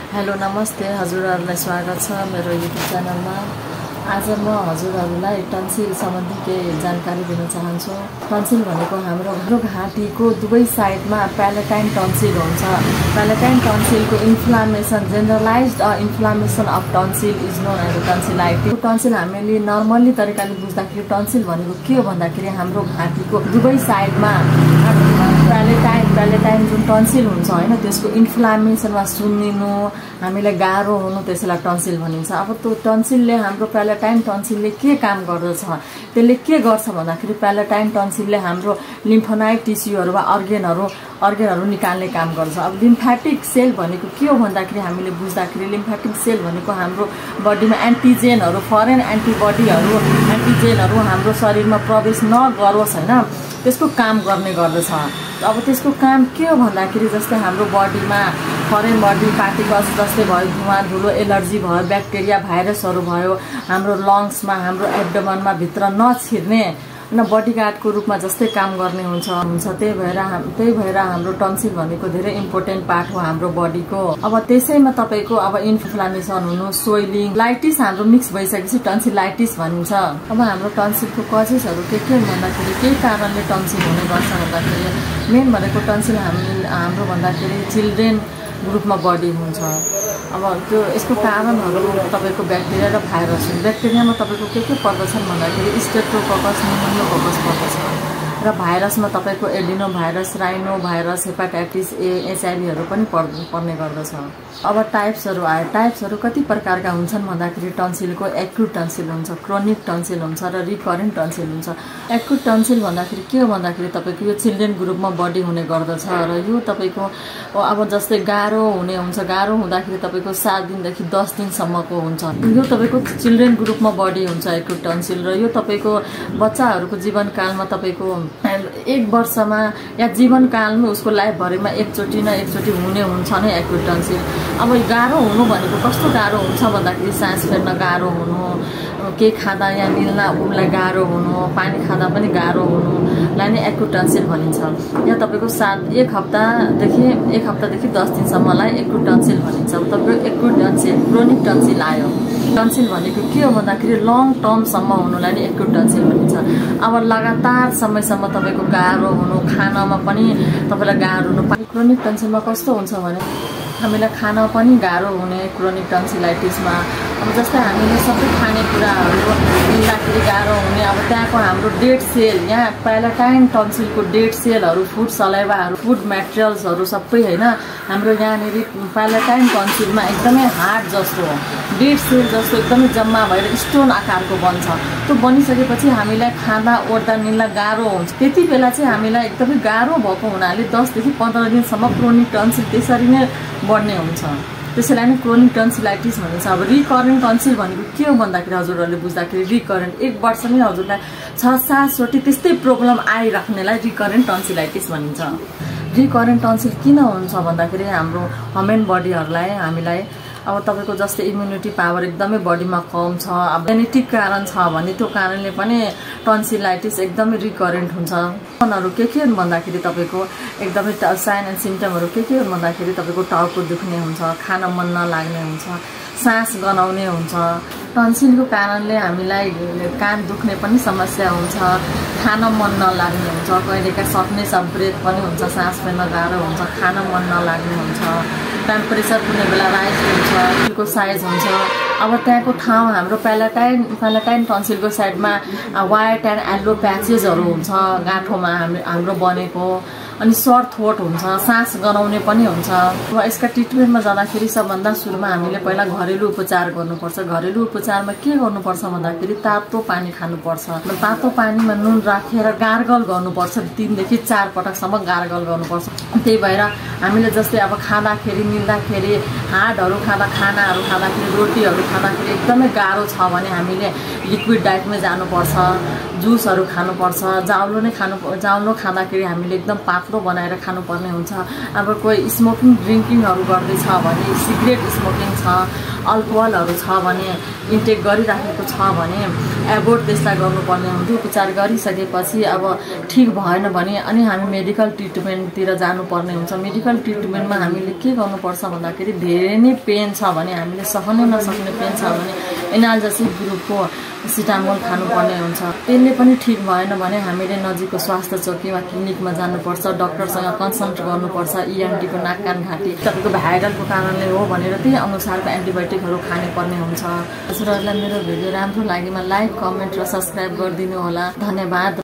Hello नमस्ते हजुरहरुलाई स्वागत छ मेरो युट्युब च्यानलमा। आज म हजुरहरुलाई टन्सिल सम्बन्धी केही जानकारी दिन चाहन्छु। टन्सिल भनेको हाम्रो घाँटीको दुवै साइडमा प्यालेटाइन टन्सिल हुन्छ। प्यालेटाइन टन्सिलको inflammation generalised inflammation of tonsil is known as tonsillitis. Tonsil हामीले नर्मली तरिकाले बुझ्दाखेरि टन्सिल भनेको के हो भन्दाखेरि हाम्रो घाँटीको दुवै साइडमा प्यालेटाइन जुन टन्सिल हुन्छ हैन, त्यसको इन्फ्लामेसनमा सुन्निनु, हामीलाई गाह्रो हुनु, त्यसैलाई टन्सिल भनिन्छ। अब त्यो टन्सिलले हाम्रो प्यालेटाइन टन्सिलले के काम गर्दछ, त्यसले के गर्छ भन्दाखेरि प्यालेटाइन टन्सिलले हाम्रो लिम्फोनाइड टिस्युहरु वा अर्गेनहरु निकाल्ने काम गर्छ। अब लिम्फेटिक सेल भनेको के हो भन्दाखेरि हामीले बुझ्दाखेरि लिम्फेटिक सेल भनेको हाम्रो बडीमा एन्टिजेनहरु, फरेन एन्टिजेनहरु हाम्रो शरीरमा प्रवेश नगरोस् हैन, त्यसको काम गर्ने गर्दछ। अब त्यसको काम के हो भन्दाखेरि जस्तै हाम्रो बडीमा फरेन बडी पार्टिकल्स जस्तै भयो, धुवा धुलो, एलर्जी भयो, ब्याक्टेरिया भाइरसहरु भयो, हाम्रो लङ्समा हाम्रो एब्डोमनमा भित्र नछिर्ने न बडीगार्डको रूपमा जस्तै काम गर्ने हुन्छ। त्यही भएर हाम्रो टन्सिल भनेको धेरै इम्पोर्टेन्ट पार्ट हो हाम्रो बडीको। अब त्यसैमा तपाईको अब इन्फ्लामेसन हुनु, सोइलिङ, लाइटिस हाम्रो मिक्स भइसकेपछि टन्सिलाइटिस भनिन्छ। अब हाम्रो टन्सिलको कजेसहरु के भन्दाखेरि के कारणले टन्सिल हुने गर्छ भन्दाखेरि मेन भनेको टन्सिल हाम्रो भन्दाखेरि चिल्ड्रेन ग्रुपमा बढी हुन्छ। अब त्यो यसको कारणहरु तपाईको ब्याक्टेरिया र भाइरस हुन्। ब्याक्टेरियामा तपाईको के पर्दछन् भन्दाखेरि स्ट्रेप्टोकोकस, निमोनियोकोकस पर्दछ र भाइरसमा तपाईको adenovirus, rhinovirus, hepatitis A, एचआईभीहरु पनि पर्ने गर्दछ। अब टाइप्सहरु आए। टाइप्सहरु कति प्रकारका हुन्छन् भन्दाखेरि टन्सिलको एक्युट टन्सिल हुन्छ, क्रोनिक टन्सिल हुन्छ र रिकरेन्ट टन्सिल हुन्छ। एक्युट टन्सिल भन्दाखेरि के हो भन्दाखेरि तपाईको यो चिल्ड्रेन ग्रुपमा बढी हुने गर्दछ र यो तपाईको अब जस्तै गाह्रो हुने हुन्छ। गाह्रो हुँदाखेरि तपाईको 7 दिनदेखि 10 दिनसम्मको हुन्छ। यो तपाईको चिल्ड्रेन ग्रुपमा बढी हुन्छ एक्युट टन्सिल र यो तपाईको बच्चाहरुको जीवनकालमा तपाईको 1 वर्षमा या जीवनकालमा उसको लाइफ भरिमा एकचोटी हुने हुन्छ नै एक्युट टन्सिल। अब गाह्रो हुनु भनेको कस्तो गाह्रो हुन्छ भन्दाखेरि सास फेर्न गाह्रो हुनु, के खाँदा या निल्न उलाई गाह्रो हुनु, पानी खाँदा पनि गाह्रो हुनुलाई नै एक्युट टन्सिल भनिन्छ। या तपाईको 1 हप्तादेखि 10 दिनसम्मलाई एक्युट टन्सिल भनिन्छ। तपाईको एक्युट टन्सिल, क्रोनिक टन्सिल आयो। टन्सिल भनेको के हो भन्दाखेरि लङ टर्मसम्म हुनुलाई नै एक्युट टन्सिल भनिन्छ। अब लगातार समयसम्म तपाईको गाह्रो हुनु, खानमा पनि तपाईलाई गाह्रो हुनु। क्रोनिक टन्सिलमा कस्तो हुन्छ भने हामीलाई खान पनि गाह्रो हुने क्रोनिक टन्सिलाइटिसमा। अब जस्तै हामीले सबै खानेकुराहरू लिँदाखेरि गाह्रो हुने। अब त्यहाँको हाम्रो डेड सेल, यहाँ प्यालेटाइन टन्सिलको डेड सेलहरू, फुड सलाइभाहरू, फुड मेटेरियल्सहरू सबै हैन हाम्रो यहाँनिर प्यालेटाइन टन्सिलमा एकदमै हार्ड जस्तो डेड सेल जस्तो एकदमै जम्मा भएर स्टोन आकारको बन्छ। त्यो बनिसकेपछि हामीलाई खाँदा ओर्दा निल्न गाह्रो हुन्छ। त्यति बेला चाहिँ हामीलाई एकदमै गाह्रो भएको हुनाले 10 देखि 15 दिनसम्म क्रोनिक टन्सिल त्यसरी नै बढ्ने हुन्छ। त्यसैलाई नै क्रोनिक टन्सिलाइटिस भनिन्छ। अब रिकरेन्ट टन्सिल भनेको के हो भन्दाखेरि हजुरहरूले बुझ्दाखेरि रिकरेन्ट 1 वर्षमै हजुरलाई 6-7 चोटि त्यस्तै प्रब्लम आइराख्नेलाई रिकरेन्ट टन्सिलाइटिस भनिन्छ। रिकरेन्ट टन्सिल किन हुन्छ भन्दाखेरि हाम्रो ह्युमन बडीहरुलाई हामीलाई अब तपाईको जस्तै इम्युनिटी पावर एकदमै बडीमा कम छ, अब जेनेटिक कारण छ भने त्यो कारणले पनि टन्सिलाइटिस एकदमै रिकरेन्ट हुन्छ। लक्षणहरु के भन्दाखेरि तपाईको एकदमै साइन एन्ड सिम्पटमहरु के भन्दाखेरि तपाईको टाउको दुख्ने हुन्छ, खान मन नलाग्ने हुन्छ, सास गनाउने हुन्छ। टन्सिलको कारणले हामीलाई कान दुख्ने पनि समस्या हुन्छ, खान मन नलाग्ने हुन्छ, कहिलेका सर्टनेस अफ ब्रेथ पनि हुन्छ, सास फेर्न गाह्रो हुन्छ, खान मन नलाग्ने हुन्छ, टेम्परेचर कुनै बेला राइज हुन्छ, टन्सिलको साइज हुन्छ। अब त्यहाँको ठाउँ हाम्रो प्यालेटाइन टन्सिलको साइडमा व्हाइट एन्ड येल्लो प्याचेसहरु हुन्छ गाँठोमा हाम्रो बनेको। अनि सर थ्रोट हुन्छ, सास गनाउने पनि हुन्छ। अब यसका ट्रिटमेन्टमा जाँदाखेरि सबभन्दा सुरुमा हामीले पहिला घरेलु उपचार गर्नुपर्छ। घरेलु उपचारमा के गर्नुपर्छ भन्दाखेरि तातो पानी खानुपर्छ। तातो पानीमा नुन राखेर गार्गल गर्नुपर्छ, 3 देखि 4 पटकसम्म गार्गल गर्नुपर्छ। त्यही भएर हामीले जस्तै अब खाँदाखेरि, निल्दाखेरि, हार्डहरु खाँदा, खानाहरु खाँदाखेरि, रोटीहरु खाँदाखेरि एकदमै गाह्रो छ भने हामीले लिक्विड डाइटमा जानुपर्छ, जुसहरु खानुपर्छ, जाउलो खाँदाखेरि हामीले एकदम पातलो बनाएर खानुपर्ने हुन्छ। अब कोही स्मोकिङ ड्रिङ्किङहरु गर्दैछ भने, सिगरेट स्मोकिङ छ अल्कोहलहरू छ भने इन्टेक गरिराखेको छ भने एबोर्ट त्यसलाई गर्नुपर्ने हुन्थ्यो। उपचार गरिसकेपछि अब ठिक भएन भने अनि हामी मेडिकल ट्रिटमेन्टतिर जानुपर्ने हुन्छ। मेडिकल ट्रिटमेन्टमा हामीले के गर्नुपर्छ भन्दाखेरि धेरै नै पेन छ भने, हामीले सहनै नसक्ने पेन छ भने एनाल्जेसिक ग्रुपको सिटामोल खानुपर्ने हुन्छ। त्यसले पनि ठिक भएन भने हामीले नजिकको स्वास्थ्य चौकी वा क्लिनिकमा जानुपर्छ, डाक्टरसँग कन्सल्ट गर्नुपर्छ। ENT को नाक कान घाँटी तपाईँको भाइरलको कारणले हो भनेर त्यही अनुसारको एन्टिबायोटिकहरू खाने पर्ने हुन्छ। हजुरहरूलाई मेरो भिडियो राम्रो लागेमा लाइक, कमेन्ट र सब्सक्राइब गरिदिनु होला। धन्यवाद।